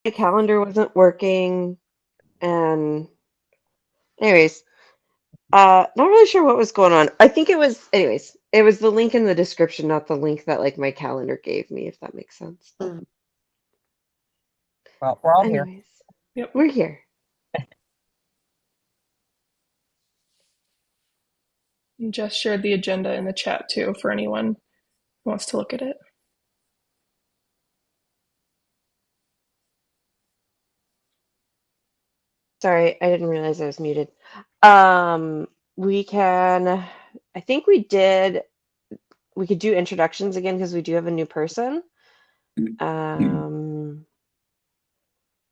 my calendar wasn't working, and anyways, not really sure what was going on. I think it was the link in the description, not the link that like my calendar gave me, if that makes sense. Mm. Well, we're all here. Anyways, Yep. we're here. And Jess shared the agenda in the chat too for anyone who wants to look at it. Sorry, I didn't realize I was muted. Um, we can, I think we could do introductions again because we do have a new person. Um,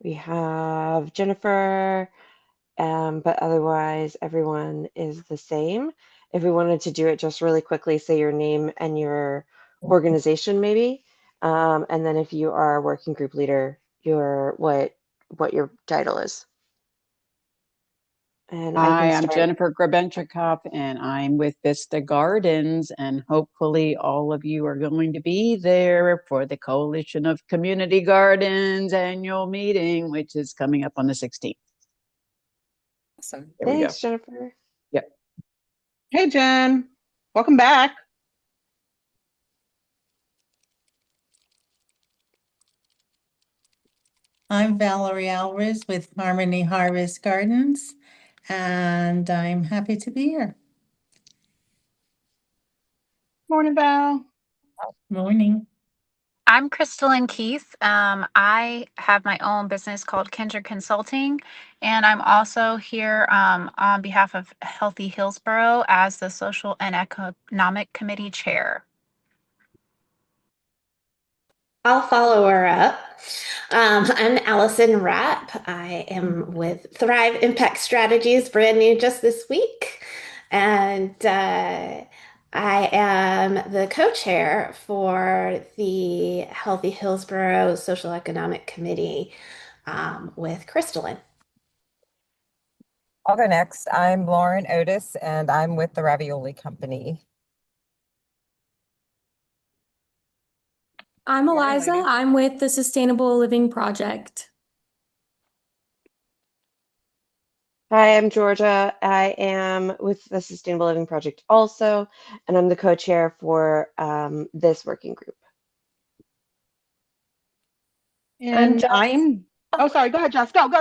we have Jennifer, but otherwise everyone is the same. If we wanted to do it just really quickly, say your name and your organization maybe. And then if you are a working group leader, what your title is. And I Hi, can I'm start. Jennifer Grabenchikov, and I'm with Vista Gardens, and hopefully all of you are going to be there for the Coalition of Community Gardens annual meeting, which is coming up on the 16th. Awesome. There we go. Thanks, Jennifer. Yep. Hey, Jen. Welcome back. I'm Valerie Alvarez with Harmony Harvest Gardens, and I'm happy to be here. Morning, Val. Morning. I'm Crystalline Keith. I have my own business called Kindred Consulting, and I'm also here on behalf of Healthy Hillsborough as the Social and Economic Committee Chair. I'll follow her up. I'm Allison Rapp. I am with Thrive Impact Strategies, brand new just this week. And I am the co-chair for the Healthy Hillsborough Social Economic Committee with Crystalline. I'll go next. I'm Lauren Otis, and I'm with the Ravioli Company. I'm Eliza. I'm with the Sustainable Living Project. Hi, I'm Georgia. I am with the Sustainable Living Project also, and I'm the co-chair for this working group. And oh, sorry, go ahead, Jess. Go.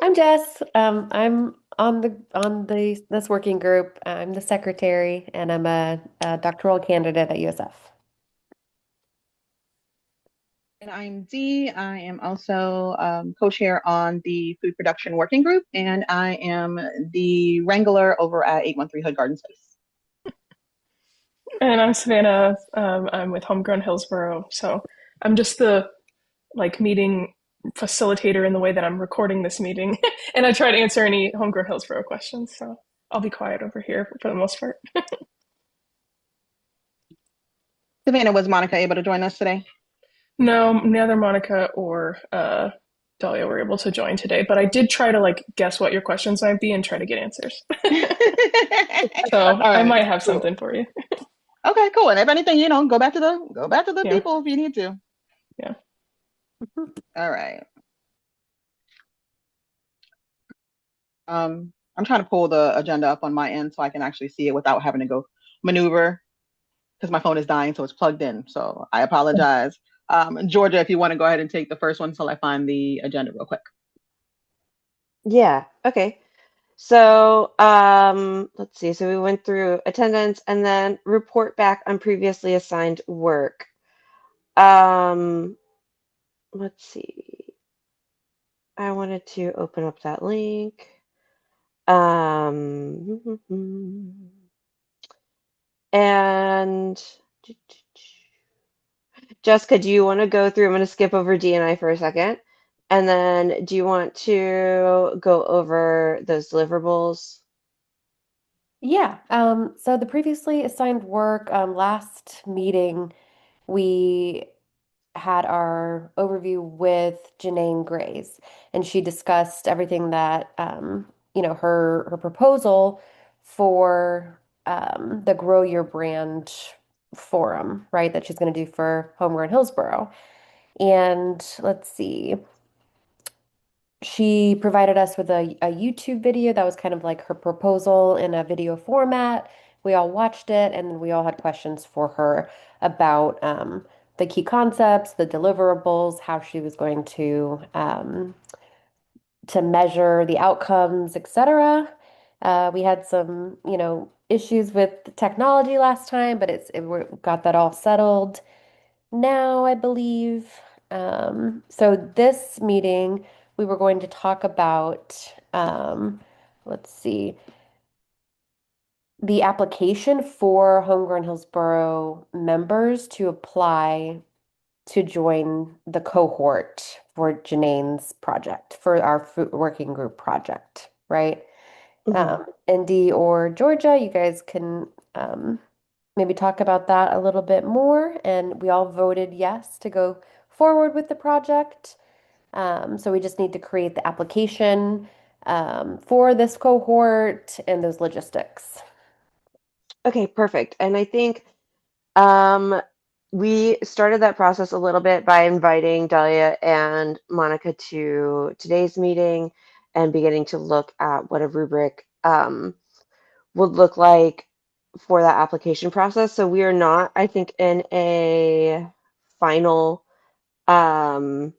I'm Jess. I'm on this working group. I'm the secretary, and I'm a doctoral candidate at USF. And I'm Dee. I am also co-chair on the food production working group, and I am the wrangler over at 813 Hood Garden Space. And I'm Savannah. I'm with Homegrown Hillsborough. So I'm just the meeting facilitator in the way that I'm recording this meeting. And I try to answer any Homegrown Hillsborough questions. So I'll be quiet over here for the most part. Savannah, was Monica able to join us today? No, neither Monica or Dahlia were able to join today, but I did try to guess what your questions might be and try to get answers. So right, I might have something for you. Okay, cool. And if anything, go back to the people if you need to. Yeah. All right. I'm trying to pull the agenda up on my end so I can actually see it without having to go maneuver because my phone is dying, so it's plugged in. So I apologize. Georgia, if you want to go ahead and take the first one until I find the agenda real quick. Yeah, okay. So let's see. So we went through attendance and then report back on previously assigned work. Let's see. I wanted to open up that link. And Jessica, do you want to go through? I'm going to skip over D&I for a second. And then do you want to go over those deliverables? Yeah. So the previously assigned work, last meeting, we had our overview with Janine Grays, and she discussed everything that, her proposal for the Grow Your Brand forum, right, that she's going to do for Homegrown Hillsborough. And let's see. she provided us with a YouTube video that was kind of like her proposal in a video format. We all watched it, and then we all had questions for her about the key concepts, the deliverables, how she was going to measure the outcomes, etc. We had some, issues with the technology last time, but we got that all settled now, I believe. So this meeting, we were going to talk about, let's see, the application for Homegrown Hillsborough members to apply to join the cohort for Janane's project, for our food working group project, right? Indy or Georgia, you guys can maybe talk about that a little bit more. And we all voted yes to go forward with the project. So we just need to create the application for this cohort and those logistics. Okay, perfect. And I think um, we started that process a little bit by inviting Dahlia and Monica to today's meeting and beginning to look at what a rubric would look like for that application process. So we are not, I think, in a final um,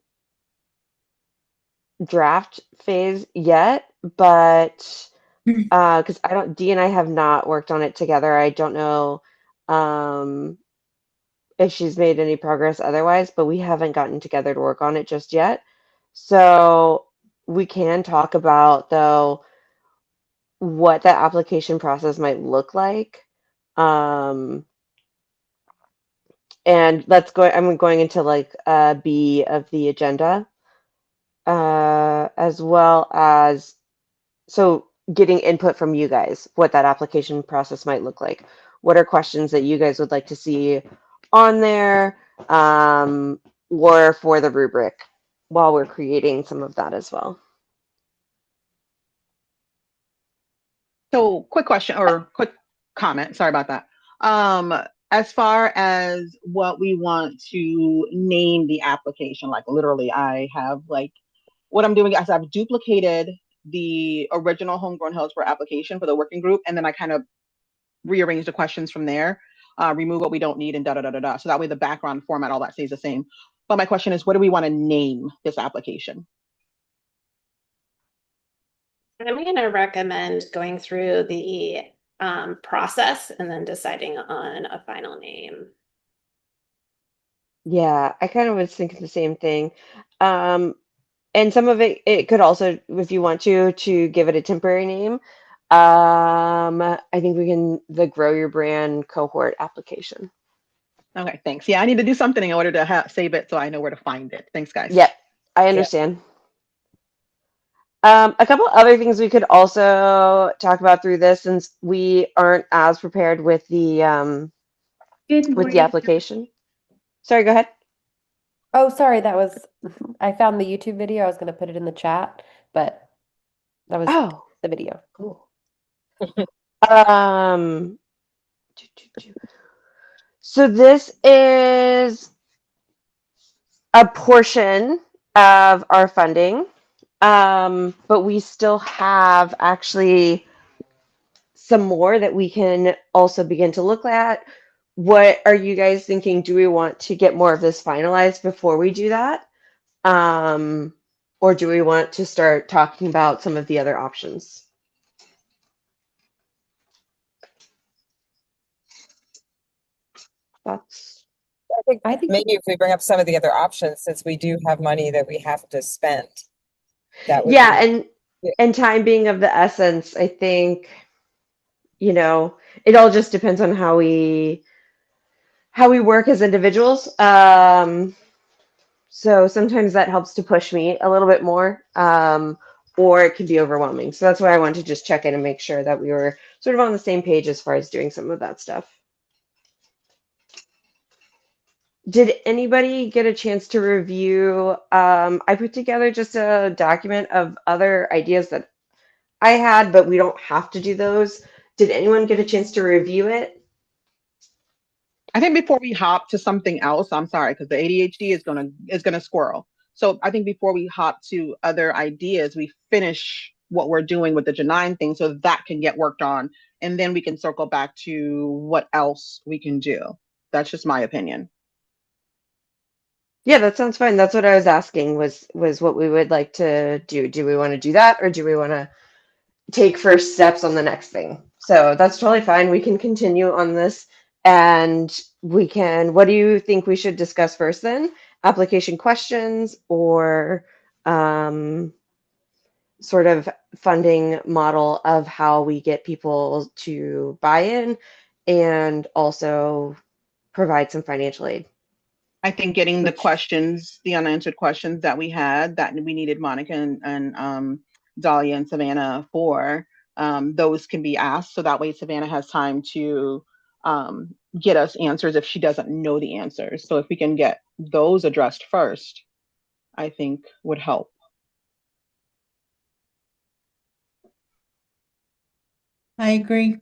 draft phase yet, but because Dee and I have not worked on it together. I don't know um, if she's made any progress otherwise, but we haven't gotten together to work on it just yet. So we can talk about, though, what that application process might look like. Um, and I'm going into like B of the agenda, as well as so getting input from you guys, what that application process might look like. What are questions that you guys would like to see on there, or for the rubric while we're creating some of that as well? So quick question or quick comment. Sorry about that. As far as what we want to name the application, like literally I have like what I'm doing is I've duplicated the original Homegrown Hillsborough application for the working group, and then I kind of rearrange the questions from there, remove what we don't need, and da da da da da. So that way the background format, all that stays the same. But my question is, what do we want to name this application? I'm going to recommend going through the process and then deciding on a final name. Yeah, I kind of was thinking the same thing. And some of it could also, if you want to give it a temporary name, I think we can, the Grow Your Brand cohort application. Okay, thanks. Yeah, I need to do something in order to save it so I know where to find it. Thanks, guys. Yep, I understand. A couple other things we could also talk about through this, since we aren't as prepared with the application. Sorry, go ahead. Oh, sorry, I found the YouTube video. I was going to put it in the chat, but that was the video. Cool. Um, so this is a portion of our funding, but we still have actually some more that we can also begin to look at. What are you guys thinking? Do we want to get more of this finalized before we do that? Or do we want to start talking about some of the other options? Thoughts? I think maybe if we bring up some of the other options, since we do have money that we have to spend, that would and time being of the essence, I think, it all just depends on how we work as individuals. So sometimes that helps to push me a little bit more, or it can be overwhelming. So that's why I wanted to just check in and make sure that we were sort of on the same page as far as doing some of that stuff. Did anybody get a chance to review? I put together just a document of other ideas that I had, but we don't have to do those. Did anyone get a chance to review it? I think before we hop to something else, I'm sorry, because the ADHD is gonna squirrel. So I think before we hop to other ideas, we finish what we're doing with the Janine thing so that can get worked on. And then we can circle back to what else we can do. That's just my opinion. Yeah, that sounds fine. That's what I was asking was what we would like to do. Do we want to do that or do we want to take first steps on the next thing? So that's totally fine. We can continue on this and we can, what do you think we should discuss first then? Application questions or sort of funding model of how we get people to buy in and also provide some financial aid. I think getting the questions, the unanswered questions that we had that we needed Monica and Dahlia and Savannah for, those can be asked. So that way Savannah has time to get us answers if she doesn't know the answers. So if we can get those addressed first, I think would help. I agree.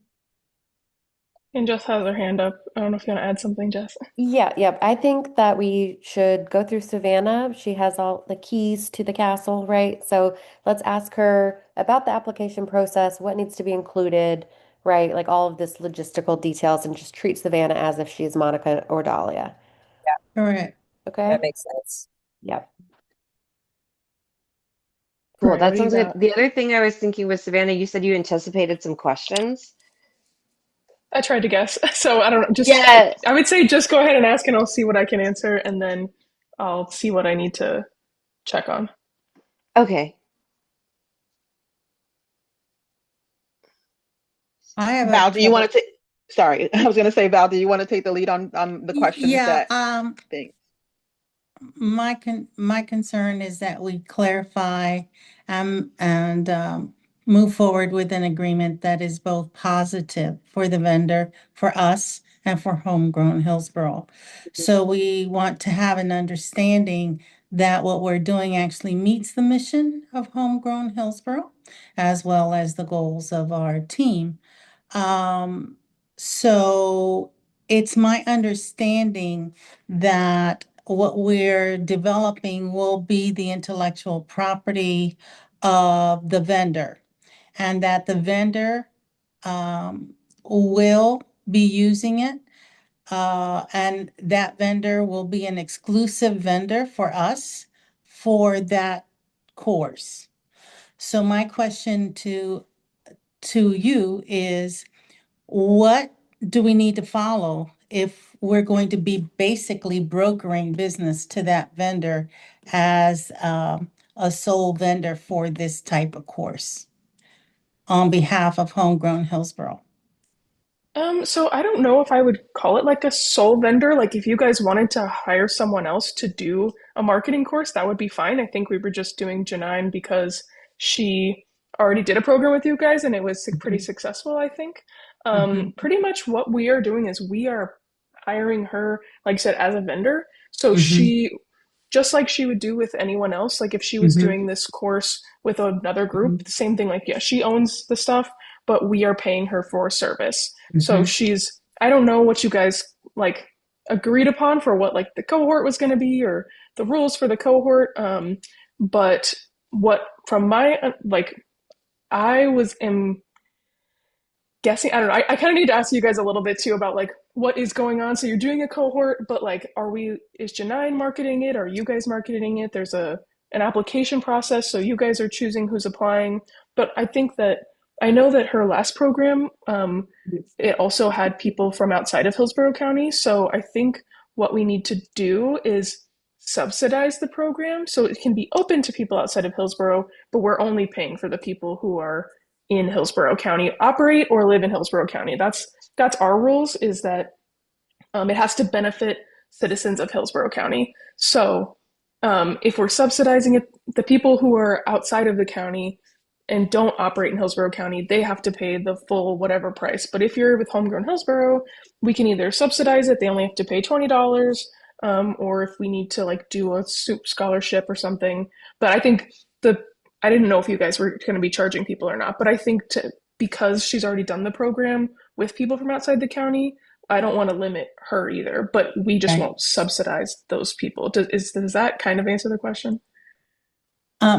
And Jess has her hand up. I don't know if you want to add something, Jess. Yeah. I think that we should go through Savannah. She has all the keys to the castle, right? So let's ask her about the application process, what needs to be included, right? Like all of this logistical details, and just treat Savannah as if she's Monica or Dahlia. Correct. Okay? That makes sense. Yep. Cool. Right, That what do you sounds good. got? The other thing I was thinking was, Savannah, you said you anticipated some questions. I tried to guess. So I don't know. Yeah. I would say just go ahead and ask and I'll see what I can answer and then I'll see what I need to check on. Okay. I have a Val, do you want couple. to take? Sorry, I was going to say, Val, do you want to take the lead on the questions Yeah, that thing? my concern is that we clarify and move forward with an agreement that is both positive for the vendor, for us, and for Homegrown Hillsborough. So we want to have an understanding that what we're doing actually meets the mission of Homegrown Hillsborough, as well as the goals of our team. Um, so it's my understanding that what we're developing will be the intellectual property of the vendor, and that the vendor will be using it. And that vendor will be an exclusive vendor for us for that course. So my question to you is, what do we need to follow if we're going to be basically brokering business to that vendor as a sole vendor for this type of course on behalf of Homegrown Hillsborough? So I don't know if I would call it like a sole vendor. Like if you guys wanted to hire someone else to do a marketing course, that would be fine. I think we were just doing Janine because she already did a program with you guys and it was pretty successful, I think. Mhm. Pretty much what we are doing is we are hiring her, like I said, as a vendor. So Mhm. she, just like she would do with anyone else, like if she was Mhm. doing this course with another group, Mhm. the same thing, like, yeah, she owns the stuff, but we are paying her for a service. So Mhm. I don't know what you guys like agreed upon for what like the cohort was going to be or the rules for the cohort. But what from my, like, I am guessing, I don't know. I kind of need to ask you guys a little bit too about like what is going on. So you're doing a cohort, but like, is Janine marketing it? Are you guys marketing it? There's an application process, so you guys are choosing who's applying. But I think that I know that her last program, it also had people from outside of Hillsborough County. So I think what we need to do is subsidize the program so it can be open to people outside of Hillsborough, but we're only paying for the people who are in Hillsborough County, operate or live in Hillsborough County. That's our rules. Is that it has to benefit citizens of Hillsborough County. So if we're subsidizing it, the people who are outside of the county and don't operate in Hillsborough County, they have to pay the full whatever price. But if you're with Homegrown Hillsborough, we can either subsidize it; they only have to pay $20, or if we need to like do a soup scholarship or something. But I think the I didn't know if you guys were going to be charging people or not, but I think because she's already done the program with people from outside the county, I don't want to limit her either, but we just Right. won't subsidize those people. Does that kind of answer the question?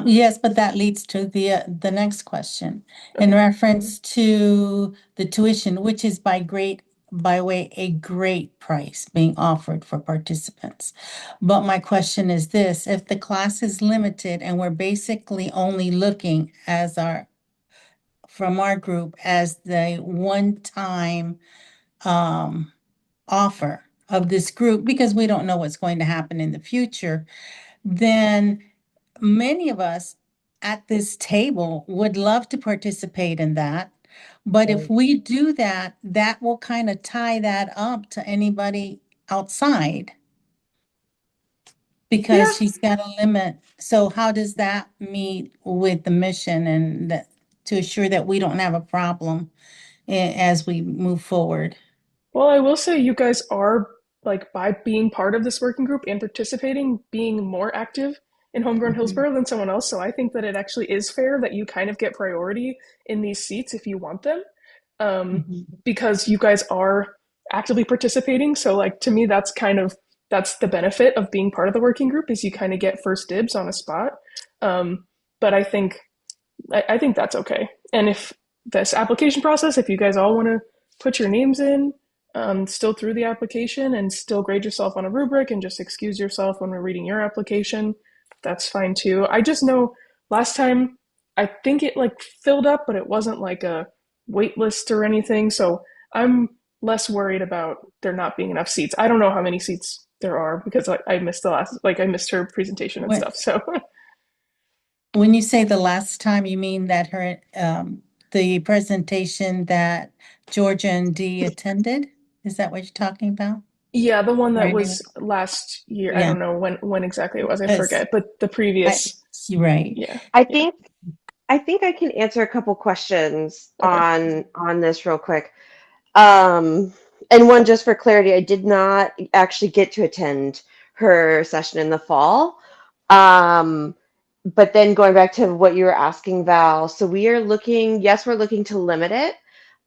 Yes, but that leads to the next question. In Okay. reference to the tuition, which is by way a great price being offered for participants. But my question is this, if the class is limited and we're basically only looking from our group as the one-time offer of this group, because we don't know what's going to happen in the future, then many of us at this table would love to participate in that. But if we do that, that will kind of tie that up to anybody outside Yeah. because she's got a limit. So how does that meet with the mission and to assure that we don't have a problem as we move forward? Well, I will say you guys are, like, by being part of this working group and participating, being more active in Homegrown Mhm. Hillsborough than someone else. So I think that it actually is fair that you kind of get priority in these seats if you want them, Mhm. because you guys are actively participating. So, like, to me, that's the benefit of being part of the working group is you kind of get first dibs on a spot. But I think that's okay. And if this application process, if you guys all want to put your names in, still through the application and still grade yourself on a rubric and just excuse yourself when we're reading your application, that's fine too. I just know last time I think it like filled up, but it wasn't like a wait list or anything. So I'm less worried about there not being enough seats. I don't know how many seats there are because I missed I missed her presentation and When, stuff. So when you say the last time, you mean that the presentation that Georgia and Dee attended? Is that what you're talking about? yeah, the one that Right. was last year. I Yeah. don't know when exactly it was. I Because forget. But the I, previous, you're right. yeah, I yeah. think I think I can answer a couple questions Okay. on this real quick. Um, and one just for clarity, I did not actually get to attend her session in the fall. Um, but then going back to what you were asking, Val, so we are looking, yes, we're looking to limit it.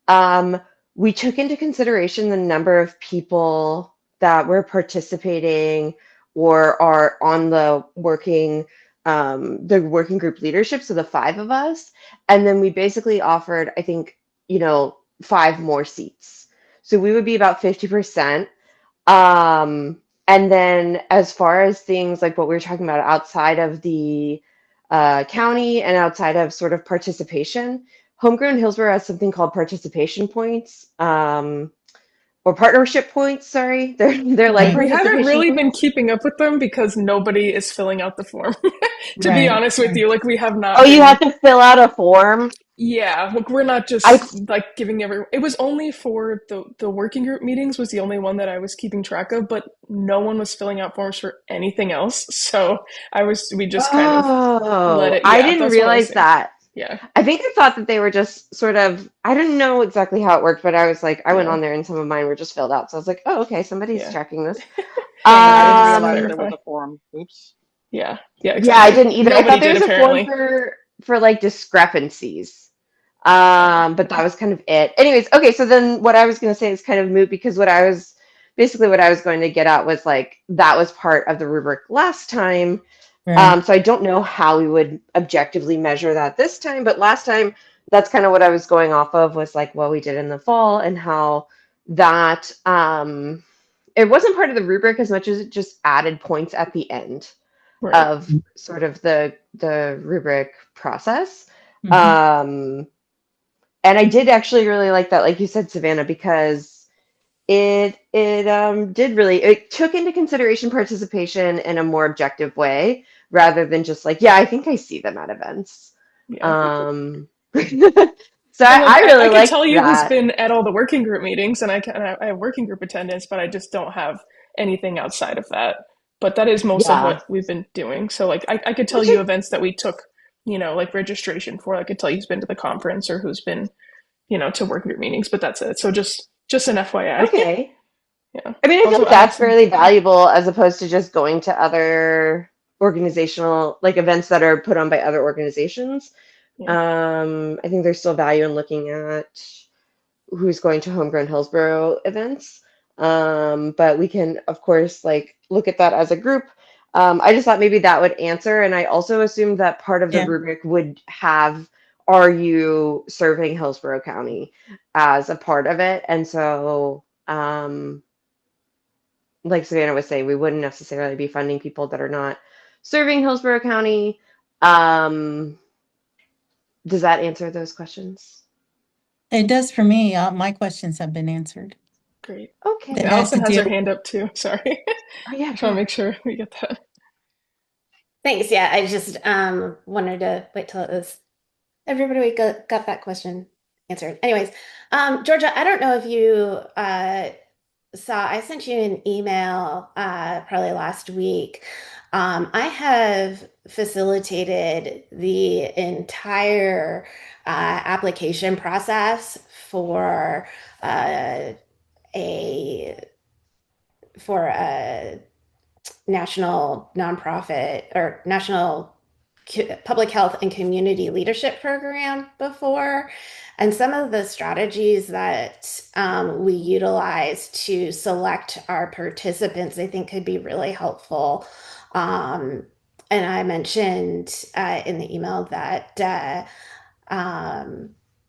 Um, we took into consideration the number of people that were participating or are on the working group leadership, so the five of us, and then we basically offered, I think, five more seats. So we would be about 50%. And then as far as things like what we were talking about outside of the county and outside of sort of participation, Homegrown Hillsborough has something called participation points, or partnership points. Sorry, they're like Right. We haven't participation really been points. keeping up with them because nobody is filling out the form. To be Right. honest with you, like we have Oh, not you been. have to fill out a form. Yeah, like we're not I just like giving It was only for the working group meetings was the only one that I was keeping track of, but no one was filling out forms for anything else. So we just kind of let oh, it. I Yeah, didn't that's what I was realize saying. that. Yeah, I think I thought that they were just sort of, I didn't know exactly how it worked, but I was like, I went yeah, on there and some of mine were just filled out. So I was like, oh, okay, somebody's yeah. tracking this. Yeah, no, I I didn't just realize there Um, was clarify. a form. Oops. Yeah, yeah, yeah, I exactly. didn't either. I thought Nobody there did was a form apparently. for like discrepancies. Uh, But that was kind of it. Anyways, okay, so then what I was going to say is kind of moot because what I was going to get at was like that was part of the rubric last time. Right. So I don't know how we would objectively measure that this time, but last time that's kind of what I was going off of was like what we did in the fall and how that it wasn't part of the rubric as much as it just added points at the end right. of sort of the rubric process. Mhm. Um, and I did actually really like that, like you said, Savannah, because it did really it took into consideration participation in a more objective way rather than just like, yeah, I think I see them at events. Yeah. Um, so And like I I really could liked tell you who's that. been at all the working group meetings, and I have working group attendance, but I just don't have anything outside of that. But that is most of Yeah, what we've been doing. So like I could tell which you is events that we took, like registration for. I could tell you who's been to the conference or who's been, to working group meetings, but that's it. So just an FYI. okay. Yeah. I mean, I feel Also, like that's fairly valuable as opposed to just going to other organizational like events that are put on by other organizations. yeah. I think there's still value in looking at who's going to Homegrown Hillsborough events. But we can, of course, like look at that as a group. I just thought maybe that would answer. And I also assumed that part of the Yeah. rubric would have, are you serving Hillsborough County as a part of it? And so, like Savannah was saying, we wouldn't necessarily be funding people that are not serving Hillsborough County. Um, does that answer those questions? It does for me. My questions have been answered. Great. Okay. That And had to Allison has deal. her hand up too. Sorry. Oh, yeah, Just go want to ahead. make sure we get that. Thanks. Yeah, I just wanted to wait till it was everybody got that question answered. Anyways, Georgia, I don't know if you saw, I sent you an email probably last week. I have facilitated the entire application process uh, a for a national nonprofit or national public health and community leadership program before. And some of the strategies that we utilize to select our participants, I think, could be really helpful. Um, and I mentioned in the email that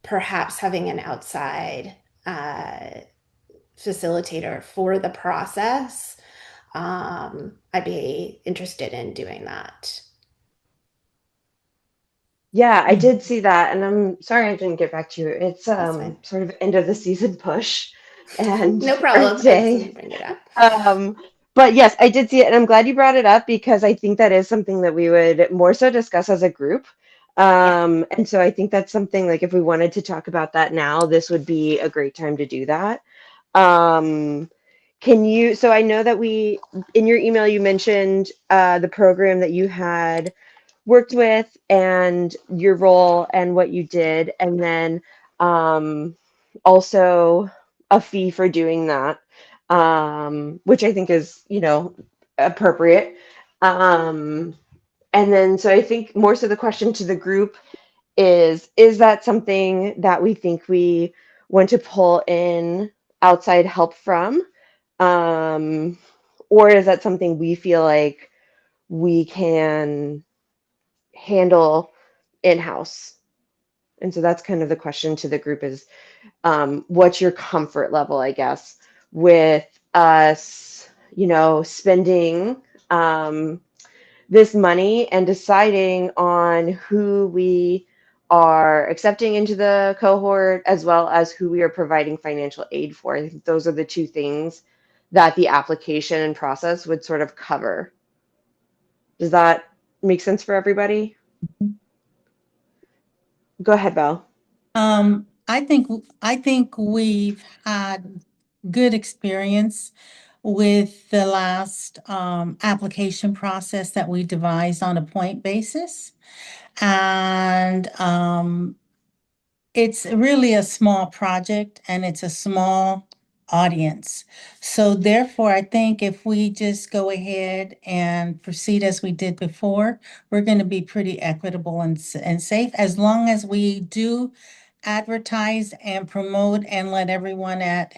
perhaps having an outside facilitator for the process, I'd be interested in doing that. Yeah, I did see that, and I'm sorry I didn't get back to you. It's That's fine. sort of end of the season push and No Earth problem. I just wanted Day. to bring it up. Um, but yes, I did see it, and I'm glad you brought it up because I think that is something that we would more so discuss as a group. Yeah. And so I think that's something like if we wanted to talk about that now, this would be a great time to do that. Um, can you, so I know that we, in your email, you mentioned the program that you had worked with and your role and what you did, and then um, also a fee for doing that, which I think is, appropriate. Um, and then, so I think more so the question to the group is that something that we think we want to pull in outside help from? Um, or is that something we feel like we can handle in-house? And so that's kind of the question to the group is, what's your comfort level, I guess, with us, spending this money and deciding on who we are accepting into the cohort as well as who we are providing financial aid for. I think those are the two things that the application and process would sort of cover. Does that make sense for everybody? Go ahead, Belle. I think we've had good experience with the last application process that we devised on a point basis. And it's really a small project and it's a small audience. So therefore, I think if we just go ahead and proceed as we did before, we're going to be pretty equitable and safe as long as we do advertise and promote and let everyone at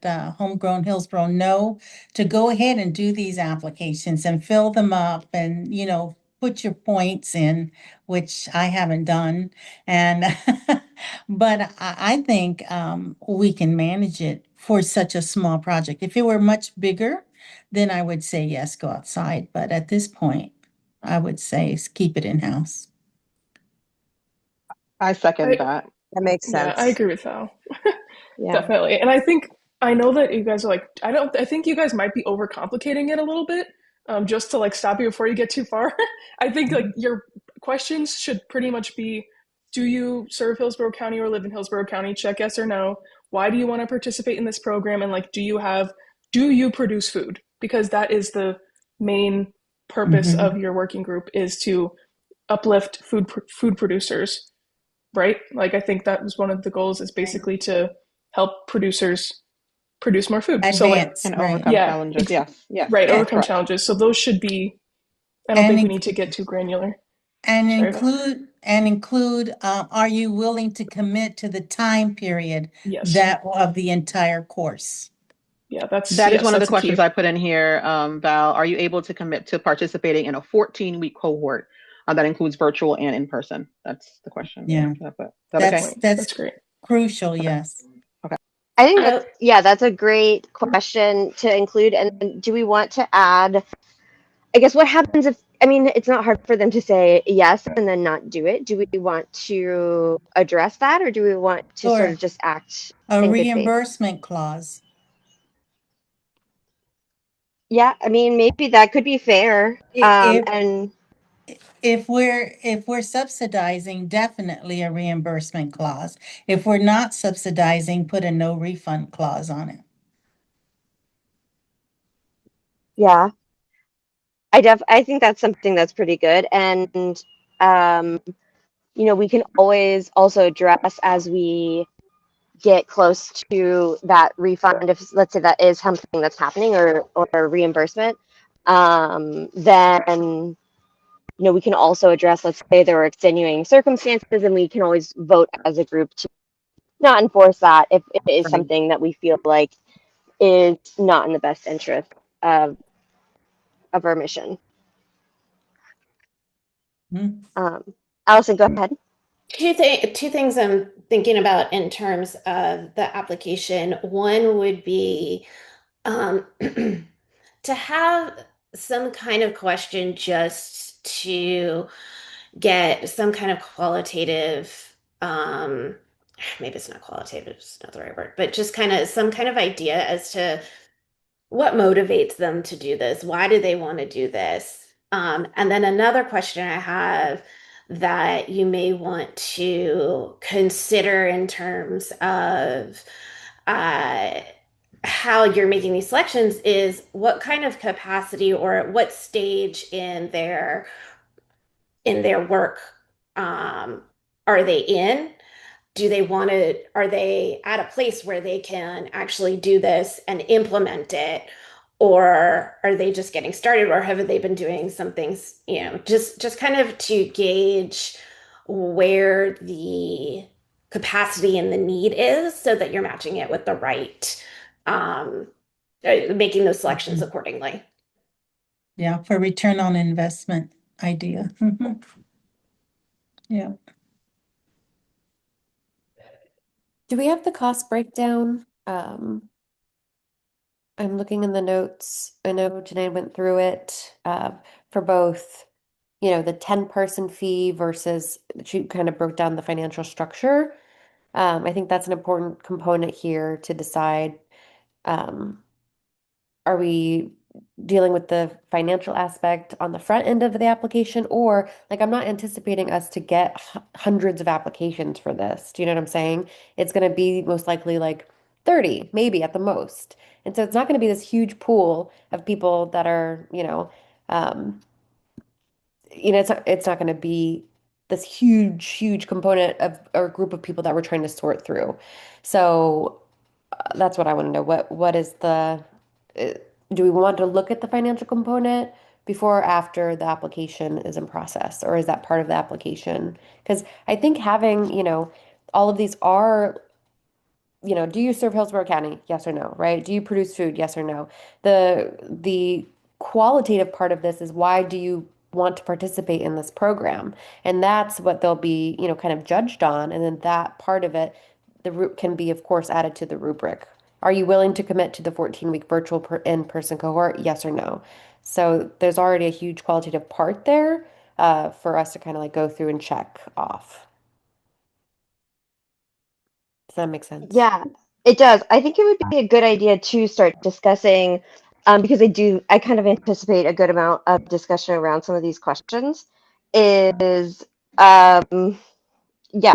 Homegrown Hillsborough know to go ahead and do these applications and fill them up and put your points in, which I haven't done. And but I think we can manage it for such a small project. If it were much bigger, then I would say yes, go outside. But at this point, I would say keep it in-house. I second I, that. That makes yeah, I sense. agree with Val. Yeah. Definitely. And I know that you guys are like, I think you guys might be overcomplicating it a little bit, just to like stop you before you get too far. I think like your questions should pretty much be, do you serve Hillsborough County or live in Hillsborough County? Check yes or no. Why do you want to participate in this program? And like, do you produce food? Because that is the main purpose Mhm. of your working group, is to uplift food producers, right? Like I think that was one of the goals, is basically to help producers produce more food. So like, Advance, And right. overcome yeah, challenges. Yes, yes, right, And, overcome correct. challenges. So those should be, I don't and think we in- need to get too granular. and Sorry about include are you willing to commit to the time period Yes. that of the entire course? Yeah, that's That is yes, one of the that's a key. questions I put in here, Val. Are you able to commit to participating in a 14-week cohort that includes virtual and in person? That's the question. Yeah. Is that okay? That's great. Crucial, Okay. yes. Okay. I think that's a great question to include. And do we want to add, I guess, what happens if, I mean, it's not hard for them to say yes and then not do it. Do we want to address that, or do we want to sort of just act a in good faith? reimbursement clause? Yeah, I mean, maybe that could be fair. And if we're subsidizing, definitely a reimbursement clause. If we're not subsidizing, put a no refund clause on it. yeah, I think that's something that's pretty good. And we can always also address as we get close to that refund, if let's say that is something that's happening, or reimbursement, then we can also address, let's say there are extenuating circumstances, and we can always vote as a group to not enforce that if it is something that we feel like is not in the best interest of our mission. Allison, go ahead. Two things I'm thinking about in terms of the application. One would be to have some kind of question just to get some kind of qualitative, maybe it's not qualitative, it's not the right word, but just kind of some kind of idea as to what motivates them to do this. Why do they want to do this? And then another question I have that you may want to consider in terms of how you're making these selections is what kind of capacity or what stage in their work are they in? Do they want to, are they at a place where they can actually do this and implement it? Or are they just getting started, or have they been doing some things, just kind of to gauge where the capacity and the need is so that you're matching it with the right, making those selections accordingly. Yeah, for return on investment idea. Yeah. Do we have the cost breakdown? I'm looking in the notes. I know Janae went through it for both, the 10-person fee versus she kind of broke down the financial structure. I think that's an important component here to decide, are we dealing with the financial aspect on the front end of the application, or like I'm not anticipating us to get hundreds of applications for this. Do you know what I'm saying? It's going to be most likely like 30, maybe at the most. And so it's not going to be this huge pool of people that are, it's not going to be this huge component of or group of people that we're trying to sort through. So that's what I want to know. What is do we want to look at the financial component before or after the application is in process, or is that part of the application? Because I think having, all of these are, do you serve Hillsborough County? Yes or no, right? Do you produce food? Yes or no? The qualitative part of this is, why do you want to participate in this program? And that's what they'll be, kind of judged on. And then that part of it, can be, of course, added to the rubric. Are you willing to commit to the 14-week virtual in-person cohort? Yes or no? So there's already a huge qualitative part there for us to kind of like go through and check off. Does that make sense? Yeah, it does. I think it would be a good idea to start discussing, because I kind of anticipate a good amount of discussion around some of these questions, is, yeah,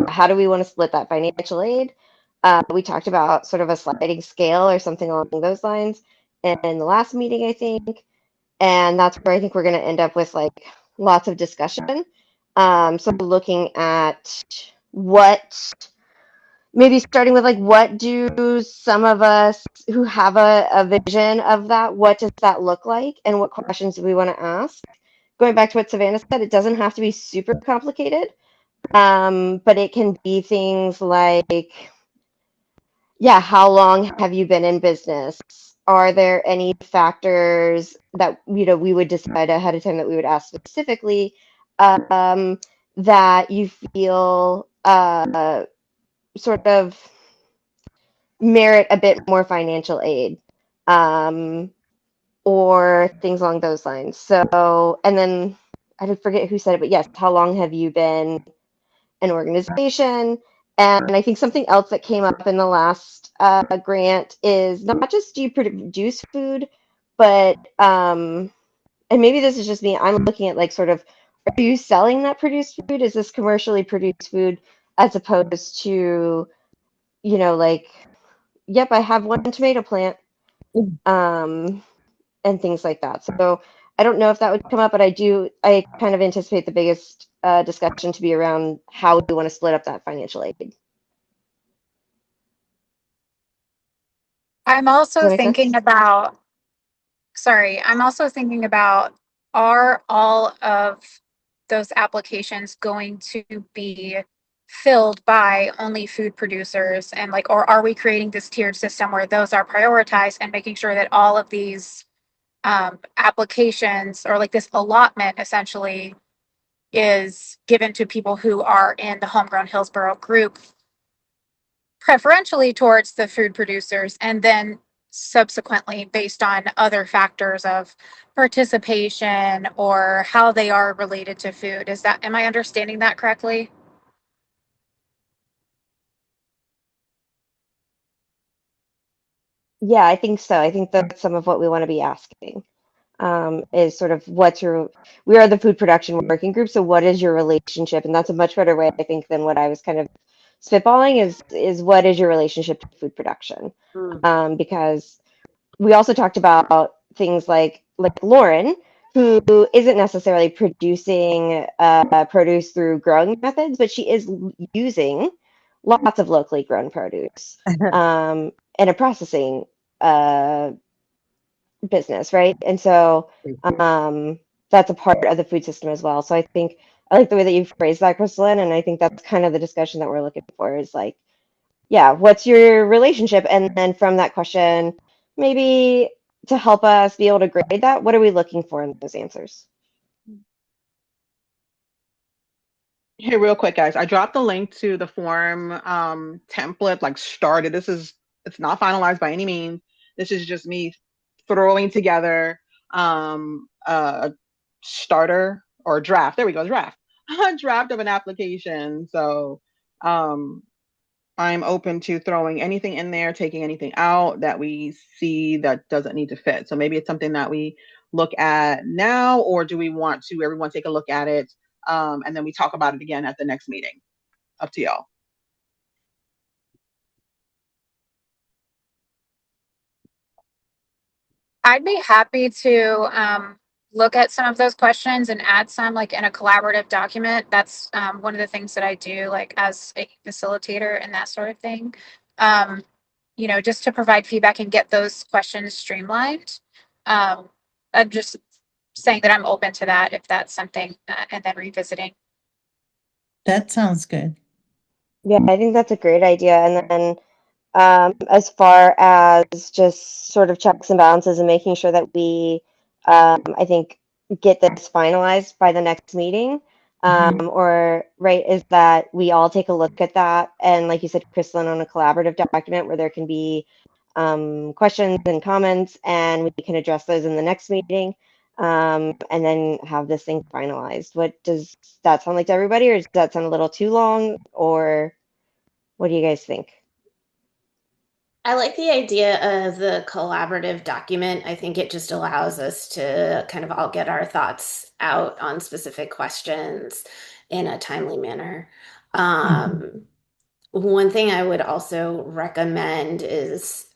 how do we want to split that financial aid? We talked about sort of a sliding scale or something along those lines in the last meeting, I think. And that's where I think we're going to end up with like lots of discussion. So looking at maybe starting with like, what do some of us who have a vision of that, what does that look like, and what questions do we want to ask? Going back to what Savannah said, it doesn't have to be super complicated, but it can be things like, yeah, how long have you been in business? are there any factors that we would decide ahead of time that we would ask specifically that you feel sort of merit a bit more financial aid, um, or things along those lines. So, and then I did forget who said it, but yes, how long have you been an organization? And I think something else that came up in the last grant is not just do you produce food, but and maybe this is just me. I'm looking at like sort of, are you selling that produced food? Is this commercially produced food as opposed to, like, yep, I have one tomato plant, um, and things like that. So I don't know if that would come up, but I kind of anticipate the biggest discussion to be around how we want to split up that financial aid. Does I'm that also make sense? thinking about, sorry, I'm also thinking about, are all of those applications going to be filled by only food producers, and like, or are we creating this tiered system where those are prioritized and making sure that all of these applications, or like this allotment essentially, is given to people who are in the Homegrown Hillsborough group, preferentially towards the food producers, and then subsequently based on other factors of participation or how they are related to food. Am I understanding that correctly? Yeah, I think so. I think that's some of what we want to be asking. Is sort of we are the food production working group, so what is your relationship? And that's a much better way, I think, than what I was kind of spitballing is what is your relationship to food production? Because we also talked about things like Lauren, who isn't necessarily producing produce through growing methods, but she is using lots of locally grown produce in a processing uh, business, right? And so that's a part of the food system as well. So I like the way that you phrased that, Crystalline, and I think that's kind of the discussion that we're looking for is like, yeah, what's your relationship? And then from that question, maybe to help us be able to grade that, what are we looking for in those answers? Here, real quick, guys. I dropped the link to the form template, like started. It's not finalized by any means. This is just me throwing together a starter or a draft. There we go, draft. A draft of an application. So um I'm open to throwing anything in there, taking anything out that we see that doesn't need to fit. So maybe it's something that we look at now, or do we want to everyone take a look at it and then we talk about it again at the next meeting? Up to y'all. I'd be happy to look at some of those questions and add some like in a collaborative document. That's one of the things that I do like as a facilitator and that sort of thing. Um, just to provide feedback and get those questions streamlined. Um, I'm just saying that I'm open to that if that's something, and then revisiting. That sounds good. Yeah, I think that's a great idea. And then as far as just sort of checks and balances and making sure that we, I think, get this finalized by the next meeting, or right, is that we all take a look at that and, like you said, Crystalline, on a collaborative document where there can be questions and comments, and we can address those in the next meeting, and then have this thing finalized. What does that sound like to everybody, or does that sound a little too long, or what do you guys think? I like the idea of the collaborative document. I think it just allows us to kind of all get our thoughts out on specific questions in a timely manner. One thing I would also recommend is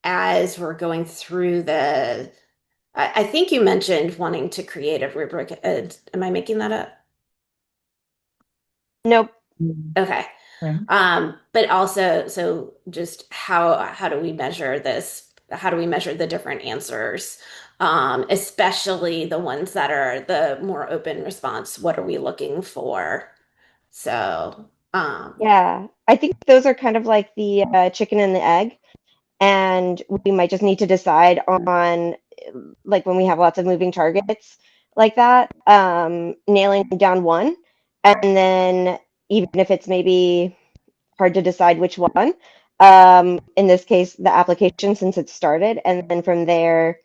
as we're going through I think you mentioned wanting to create a rubric. Am I making that up? Nope. Okay. Right. But also, so just how do we measure this? How do we measure the different answers? Especially the ones that are the more open response. What are we looking for? So, Yeah, I think those are kind of like the chicken and the egg. and we might just need to decide on, like when we have lots of moving targets like that, nailing down one, and then even if it's maybe hard to decide which one, in this case, the application since it started, and then from there,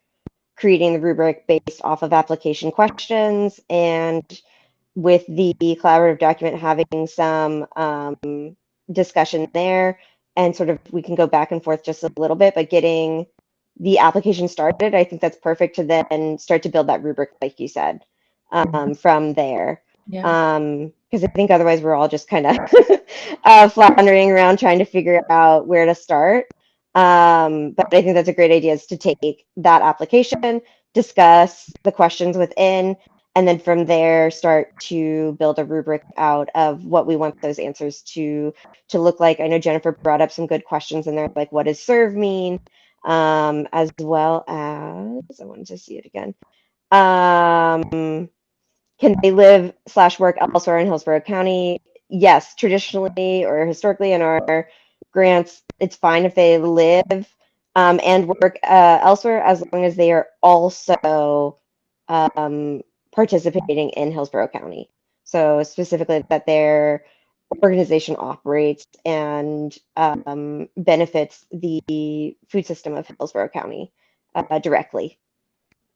creating the rubric based off of application questions, and with the collaborative document having some discussion there, and sort of we can go back and forth just a little bit, but getting the application started, I think that's perfect to then start to build that rubric, like you said, from there. Yeah. Because I think otherwise we're all just kind of floundering around trying to figure out where to start. But I think that's a great idea, is to take that application, discuss the questions within, and then from there start to build a rubric out of what we want those answers to look like. I know Jennifer brought up some good questions in there, like what does serve mean, as well as I wanted to see it again. Can they live slash work elsewhere in Hillsborough County? Yes, traditionally or historically in our grants, it's fine if they live and work elsewhere, as long as they are also participating in Hillsborough County. So specifically that their organization operates and benefits the food system of Hillsborough County directly.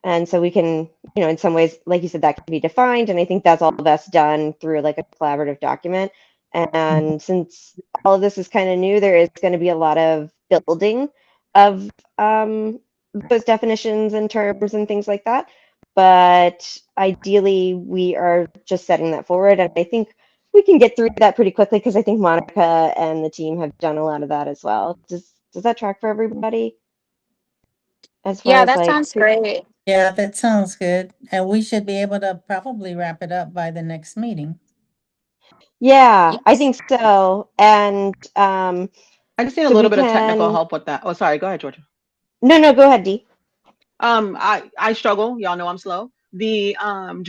And so we can, in some ways, like you said, that can be defined. And I think that's all best done through like a collaborative document. And since all of this is kind of new, there is going to be a lot of building of those definitions and terms and things like that. But ideally, we are just setting that forward. And I think we can get through that pretty quickly, because I think Monica and the team have done a lot of that as well. Does that track for everybody? As far Yeah, as that like, sounds great. Yeah, that sounds good. And we should be able to probably wrap it up by the next meeting. yeah, I Yes. think so. And I just need a so we little bit of technical can, help with that. Oh, sorry. Go ahead, Georgia. no, go ahead, Dee. I struggle. Y'all know I'm slow. The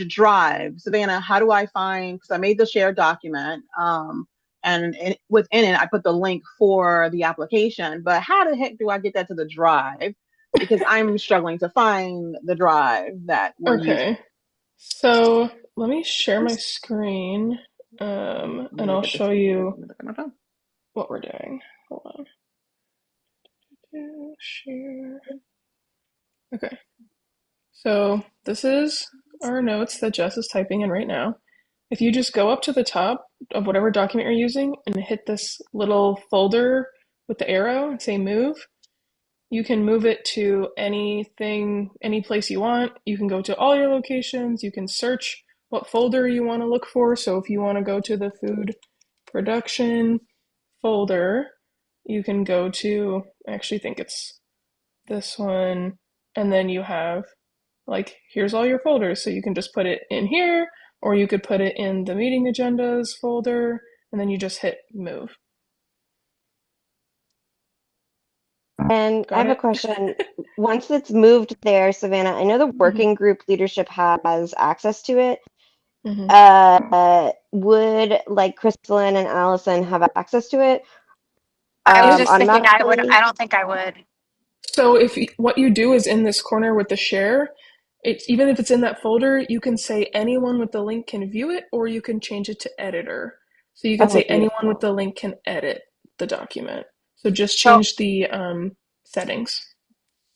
drive, Savannah. How do I find? Because I made the shared document. And within it, I put the link for the application. But how the heck do I get that to the drive? Because I'm struggling to find the drive that we're using. Okay. So let me share my screen, Let me and look I'll at show this. Let you me look at my phone. what we're doing. Hold on. Share. Okay. So this is our notes that Jess is typing in right now. If you just go up to the top of whatever document you're using and hit this little folder with the arrow and say move, you can move it to anything, any place you want. You can go to all your locations. You can search what folder you want to look for. So if you want to go to the food production folder, you can go to, I actually think it's this one, and then you have like, here's all your folders. So you can just put it in here, or you could put it in the meeting agendas folder, and then you just hit move. And I Got have a it? question. Once it's moved there, Savannah, I know the Mm-hmm. working group leadership has access to it. Mm-hmm. Would like Crystalline and Allison have access to it I was just thinking I would, I automatically? don't think I would. So if what you do is in this corner with the share, it's even if it's in that folder, you can say anyone with the link can view it, or you can change it to editor. So you can Okay, say anyone with beautiful. the link can edit the document. So just So change the settings.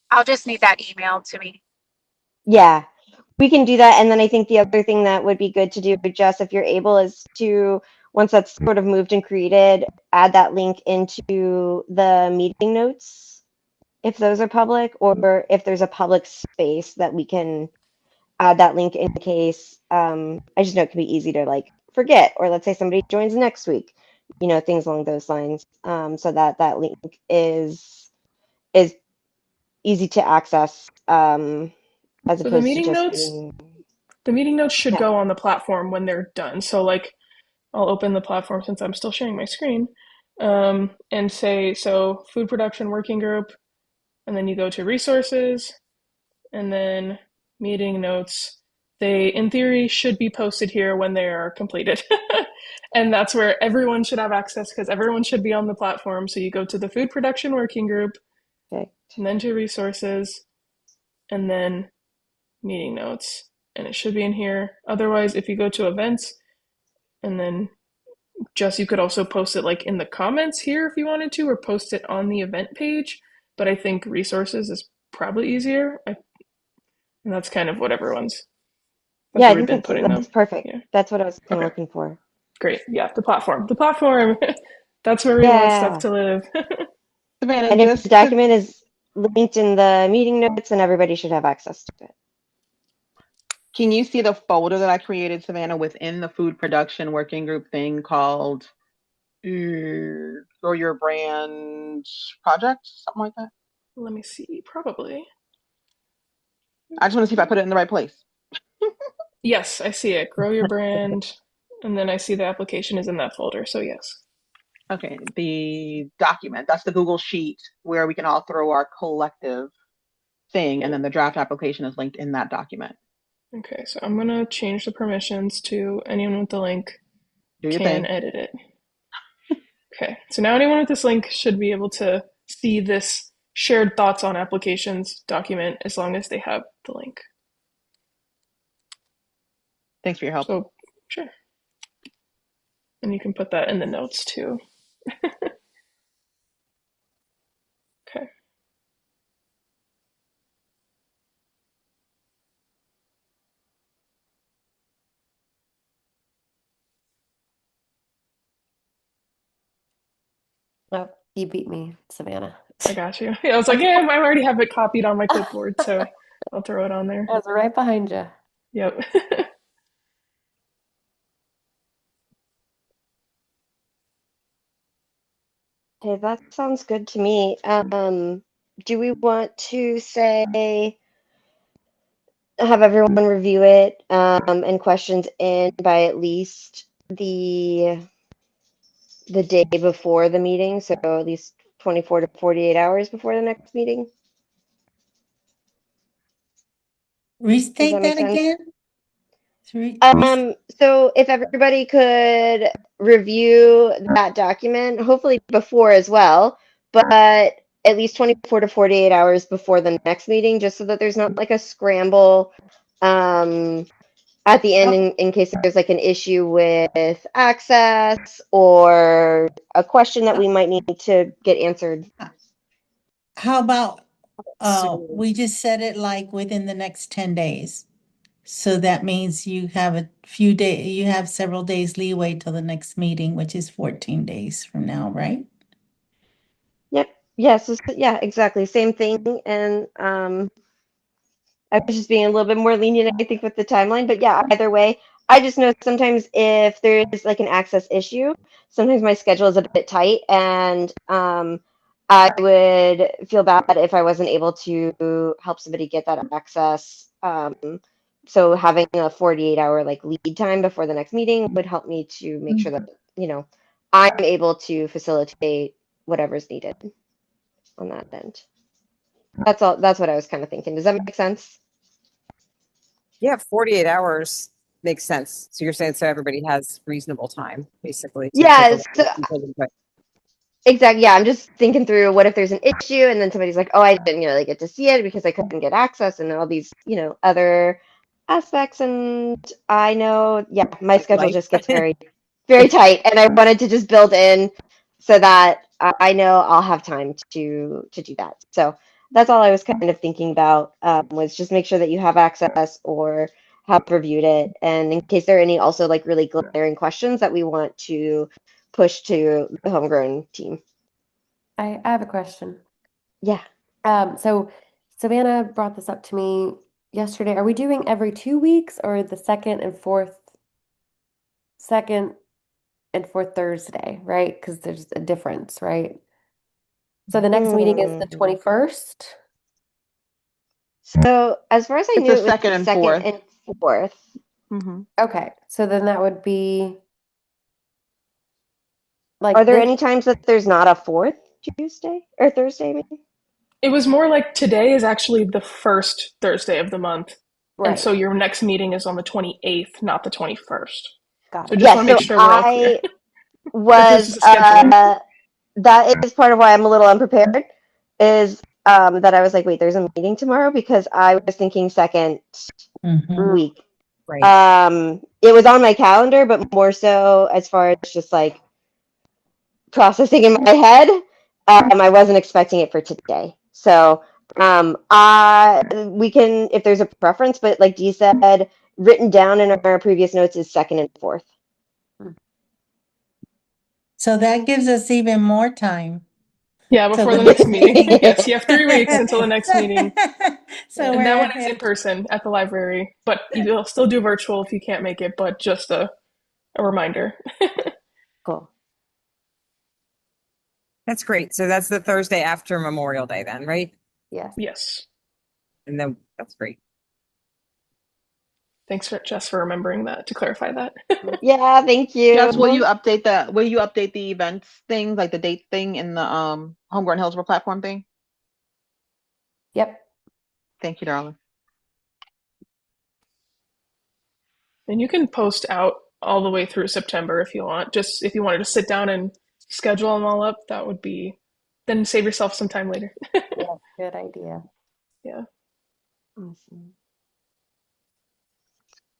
I'll just need that email to me. Yeah, we can do that. And then I think the other thing that would be good to do, Jess, if you're able, is to, once that's sort of moved and created, add that link into the meeting notes, if those are public, or if there's a public space that we can add that link in case. I just know it can be easy to like forget, or let's say somebody joins next week, things along those lines. So that that link is easy to access, as So the opposed to meeting just notes, being, the meeting notes should yeah. go on the platform when they're done. So like I'll open the platform since I'm still sharing my screen, and say so food production working group, and then you go to resources, and then meeting notes. They, in theory, should be posted here when they are completed. And that's where everyone should have access because everyone should be on the platform. So you go to the food production working group, Perfect. and then to resources, and then meeting notes. And it should be in here. Otherwise, if you go to events, and then Jess, you could also post it like in the comments here if you wanted to, or post it on the event page. But I think resources is probably easier. And that's kind of what everyone's, that's Yeah, where I we've think been putting that's them. perfect. Yeah. That's what I was kind of Okay. looking for. Great. Yeah, the platform. The platform. That's where we want stuff Yeah. to live. Savannah, And if the just to, document is linked in the meeting notes, then everybody should have access to it. can you see the folder that I created, Savannah, within the food production working group thing called Grow Your Brand Project? Something like that? Let me see. Probably. I just want to see if I put it in the right place. Yes, I see it. Grow your brand. And then I see the application is in that folder. So, yes. Okay, the document, that's the Google Sheet where we can all throw our collective thing, and then the draft application is linked in that document. Okay, so I'm going to change the permissions to anyone with the link Do your can thing. edit it. Okay, so now anyone with this link should be able to see this shared thoughts on applications document as long as they have the link. Thanks for your help. So, sure. And you can put that in the notes too. Okay. Oh, you beat me, Savannah. I got you. Yeah, I was like, yeah, I already have it copied on my clipboard, so I'll throw it on there. I was right behind you. Yep. Okay, that sounds good to me. Do we want to say have everyone review it and questions in by at least the day before the meeting, so at least 24 to 48 hours before the next meeting? Does Restate that make that sense? again? So if everybody could review that document, hopefully before as well, but at least 24 to 48 hours before the next meeting, just so that there's not like a scramble at the end in case there's like an issue with access or a question that we might need to get answered. How about So we just set it like within the next 10 days? So that means you have a few days, you have several days leeway till the next meeting, which is 14 days from now, right? Yep. Yeah, yeah, exactly. Same thing. And I was just being a little bit more lenient, I think, with the timeline. But yeah, either way, I just know sometimes if there is like an access issue, sometimes my schedule is a bit tight, and I would feel bad if I wasn't able to help somebody get that access. So having a 48-hour like lead time before the next meeting would help me to make sure that, I'm able to facilitate whatever's needed on that end. That's all. That's what I was kind of thinking. Does that make sense? yeah, 48 hours makes sense. So you're saying so everybody has reasonable time, basically, to take a Yes. look at input. Exactly. Yeah, I'm just thinking through what if there's an issue and then somebody's like, "Oh, I didn't really get to see it because I couldn't get access," and all these, other aspects. And I know, yeah, my Like schedule life. just gets very, very tight, and I wanted to just build in so that I know I'll have time to do that. So that's all I was kind of thinking about, was just make sure that you have access or have reviewed it, and in case there are any also like really glaring questions that we want to push to the homegrown team. I have a question. Yeah. So Savannah brought this up to me yesterday. Are we doing every 2 weeks or the second and fourth Thursday, right? Because there's a difference, right? So the next meeting is the 21st. So as far as I It's knew, a it was second the and second fourth. and fourth. Mm-hmm. Okay, so then that would be like Are there this. any times that there's not a fourth Tuesday or Thursday, maybe? It was more like today is actually the first Thursday of the month. And Right. so your next meeting is on the 28th, not the 21st. Got So it. just Yes, want to make so sure we're all clear. I If this was is a scheduling. that is part of why I'm a little unprepared, is that I was like, wait, there's a meeting tomorrow, because I was thinking second week. Right. It was on my calendar, but more so as far as just like processing in my head. I wasn't expecting it for today. So we can, if there's a preference, but like Dee said, written down in our previous notes is second and fourth. So that gives us even more time. Yeah, So before the the next next meeting. meeting. Yes, you have 3 weeks until the next meeting. So And we're that one is ahead. in person at the library, but you'll still do virtual if you can't make it, but just a reminder. Cool. That's great. So that's the Thursday after Memorial Day then, right? Yes. Yes. And then that's great. Thanks for Jess for remembering that, to clarify that. Yeah, thank you. Jess, will you update the events thing, like the date thing in the Homegrown Hillsborough platform thing? Yep. Thank you, darling. And you can post out all the way through September if you want. Just if you wanted to sit down and schedule them all up, that would be, then save yourself some time later. Yeah, good idea. Yeah. Awesome.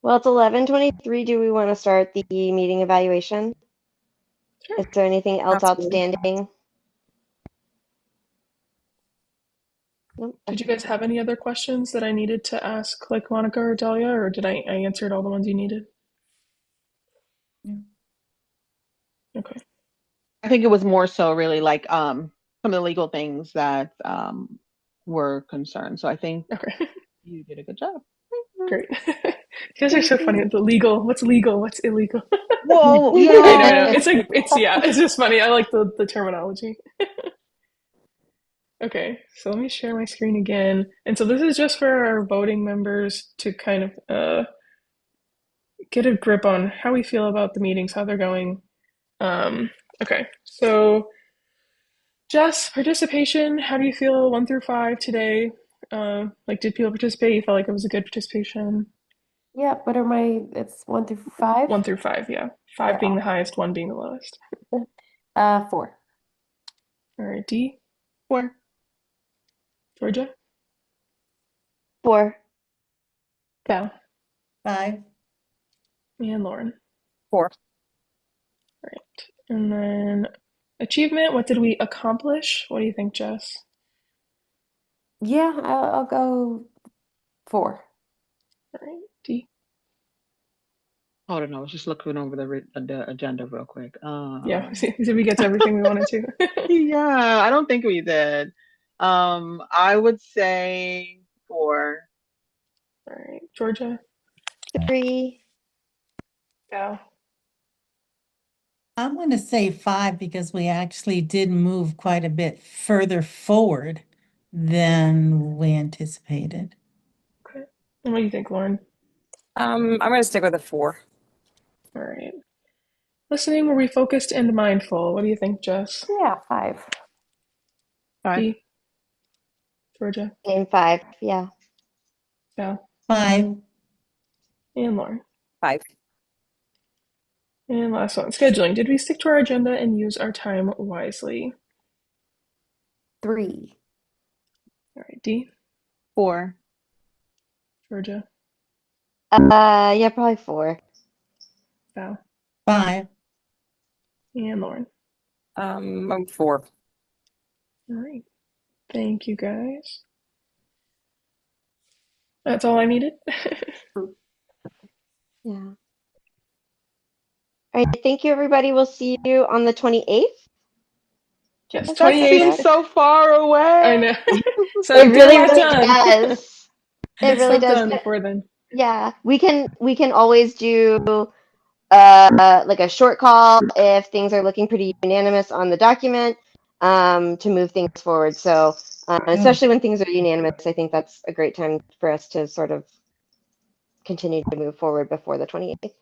Well, it's 11:23. Do we want to start the meeting evaluation? Sure. Is there anything else outstanding? Nope. Did you guys have any other questions that I needed to ask, like Monica or Dahlia, or did I answered all the ones you needed? Okay. I think it was more so really like some of the legal things that were concerned. So I think you did a good job. Great. You guys are so funny. The legal, what's legal, what's illegal. Whoa, yeah. I know. It's just funny. I like the terminology. Okay, so let me share my screen again. And so this is just for our voting members to kind of get a grip on how we feel about the meetings, how they're going. Okay, so Jess, participation, how do you feel 1 through 5 today? Like, did people participate? You felt like it was a good participation? Yeah, what are it's 1 through 5? 1 through 5, yeah. 5 being the highest, 1 being the lowest. 4. All right, Dee? 4. Georgia? 4. Cal? 5. And Lauren? 4. All right. And then achievement, what did we accomplish? What do you think, Jess? Yeah, I'll go 4. All right, Dee? Hold on, I was just looking over the agenda real quick. Yeah, did we get to everything we wanted to? Yeah, I don't think we did. I would say 4. All right, Georgia? 3. Cal? I'm going to say 5 because we actually did move quite a bit further forward than we anticipated. Okay. And what do you think, Lauren? I'm going to stick with a 4. All right. Listening, were we focused and mindful? What do you think, Jess? Yeah, 5. 5. Dee? Georgia? Game 5. Yeah. Cal? 5. And Lauren? 5. And last one, scheduling. Did we stick to our agenda and use our time wisely? 3. All right, Dee? 4. Georgia? Yeah, probably 4. Cal? 5. And Lauren? I'm 4. All right. Thank you, guys. That's all I needed. Yeah. All right. Thank you, everybody. We'll see you on the 28th. Yes, That 28th. Seems so far away. I know. So It get really, a lot really done. does. It Get really stuff does. done before then. Yeah, we can always do like a short call if things are looking pretty unanimous on the document, to move things forward. So especially when things are unanimous, I think that's a great time for us to sort of continue to move forward before the 28th.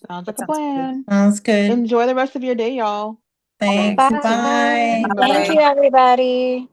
Sounds like a plan. Sounds good. Enjoy the rest of your day, y'all. Thanks. Bye. Bye. Thank you, everybody.